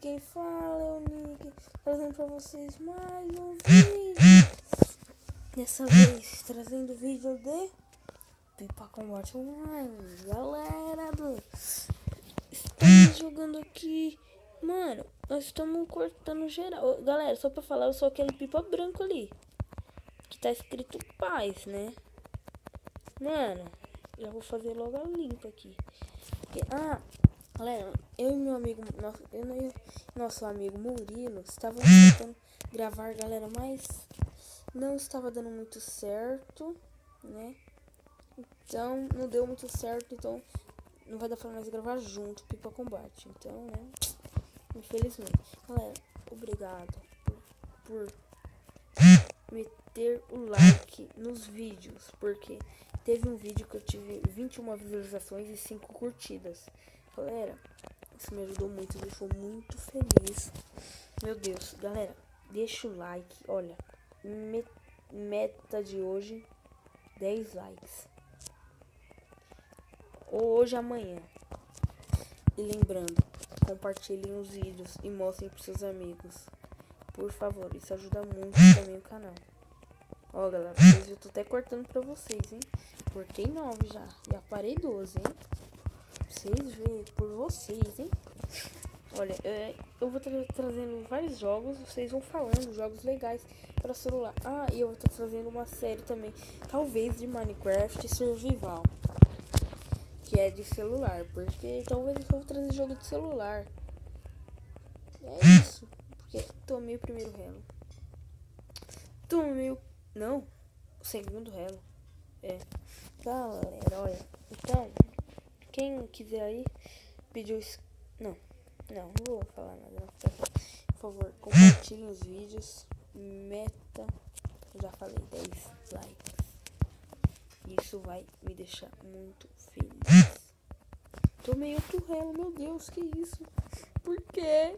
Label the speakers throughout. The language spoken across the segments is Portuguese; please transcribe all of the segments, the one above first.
Speaker 1: quem fala é o Nick, trazendo pra vocês mais um vídeo. Dessa vez, trazendo vídeo de Pipa Combate Online. Galera, estamos jogando aqui. Mano, nós estamos cortando geral. Galera, só pra falar, eu sou aquele pipa branco ali, que tá escrito paz, né? Mano, já vou fazer logo a limpa aqui. Porque, galera, eu e meu amigo, nosso amigo Murilo, estávamos tentando gravar, galera, mas não estava dando muito certo, né? Então, não deu muito certo, então não vai dar pra nós gravar junto, Pipa Combate. Então, né? Infelizmente. Galera, obrigado por meter o like nos vídeos, porque teve um vídeo que eu tive 21 visualizações e 5 curtidas. Galera, isso me ajudou muito, me deixou muito feliz. Meu Deus, galera, deixa o like. Olha, meta de hoje, 10 likes. Hoje, amanhã. E lembrando, compartilhem os vídeos e mostrem para seus amigos. Por favor, isso ajuda muito também o canal. Ó, galera, eu tô até cortando pra vocês, hein? Cortei 9 já. Já parei 12, hein? Vocês verem por vocês, hein? Olha, eu vou trazendo vários jogos. Vocês vão falando, jogos legais para celular. E eu vou estar trazendo uma série também, talvez de Minecraft Survival, que é de celular, porque talvez eu vou trazer jogo de celular. É isso, porque tomei o primeiro relo. Não, o segundo relo. Galera, olha. Então, quem quiser aí, pediu. Não vou falar nada. Não. Por favor, compartilhem os vídeos. Meta, eu já falei, 10 likes. Isso vai me deixar muito feliz. Tomei outro relo, meu Deus, que isso? Por quê?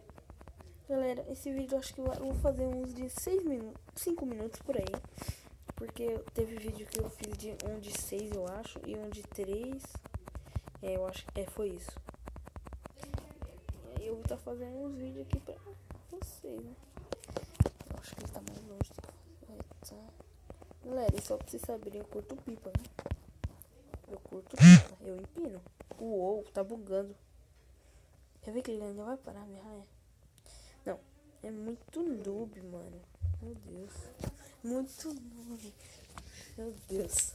Speaker 1: Galera, esse vídeo eu acho que eu vou fazer uns de 5 minutos por aí. Porque teve vídeo que eu fiz de um de 6, eu acho, e um de 3. Eu acho que foi isso. E aí eu vou estar fazendo uns vídeos aqui pra vocês, né? Eu acho que ele tá mais longe. Galera, só pra vocês saberem, eu curto pipa, né? Eu curto pipa, eu empino. Uou, tá bugando. Quer ver que ele ainda vai parar minha raia? Não, é muito noob, mano. Meu Deus. Muito noob. Meu Deus.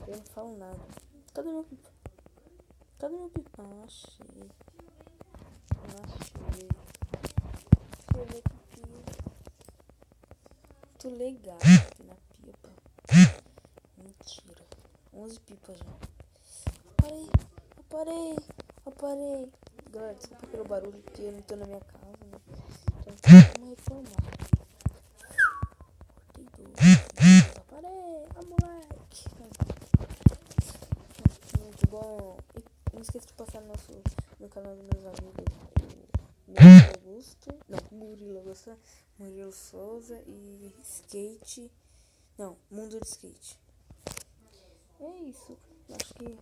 Speaker 1: Eu não falo nada. Cadê meu pipa? Achei. Deixa eu ver que pipa. Muito legal aqui na pipa. Mentira. 11 pipas já. Aparei. Galera, desculpa pelo barulho, porque eu não tô na minha casa, né? Então, vamos reclamar. Cortei 12. Aparei, moleque. Muito bom. E não esqueça de passar no canal dos meus amigos, Murilo Augusto, Murilo Souza e Skate. Não, Mundo de Skate. É isso. Acho que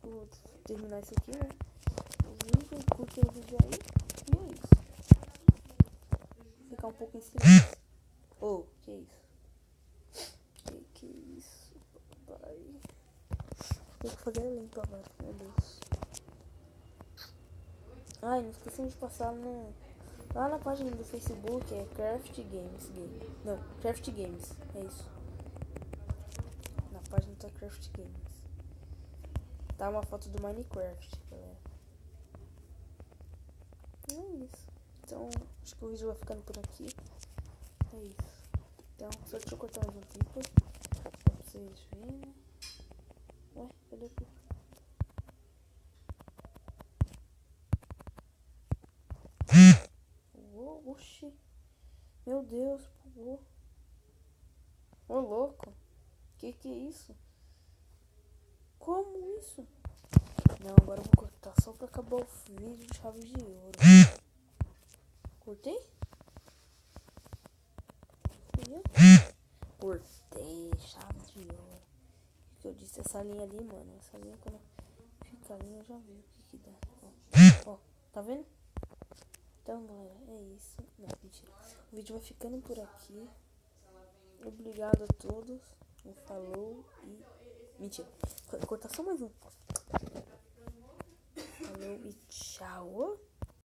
Speaker 1: vou terminar isso aqui, né? Curte o vídeo aí. E é isso. Ficar um pouco em silêncio. Que isso? Que isso, papai? Tem que fazer a limpa agora, meu Deus. Não esqueci de passar lá na página do Facebook, é Craft Games. Não, Craft Games, é isso. Na página da Craft Games. Tá uma foto do Minecraft, galera. É isso. Então, acho que o vídeo vai ficando por aqui. É isso. Então, só deixa eu cortar mais um pipa pra vocês verem. Ué, cadê o pipa? Oxi. Meu Deus, bugou. Ô, louco. Que é isso? Como isso? Não, agora eu vou cortar só pra acabar o vídeo de chave de ouro. Cortei? Cortei, chave de ouro. O que eu disse? Essa linha ali, mano. Essa linha, quando fica a linha, eu já vi o que dá. Ó, tá vendo? Então, galera, é isso. Não, mentira. O vídeo vai ficando por aqui. Obrigado a todos. Um falou e... Mentira. Vou cortar só mais um. Falou e tchau.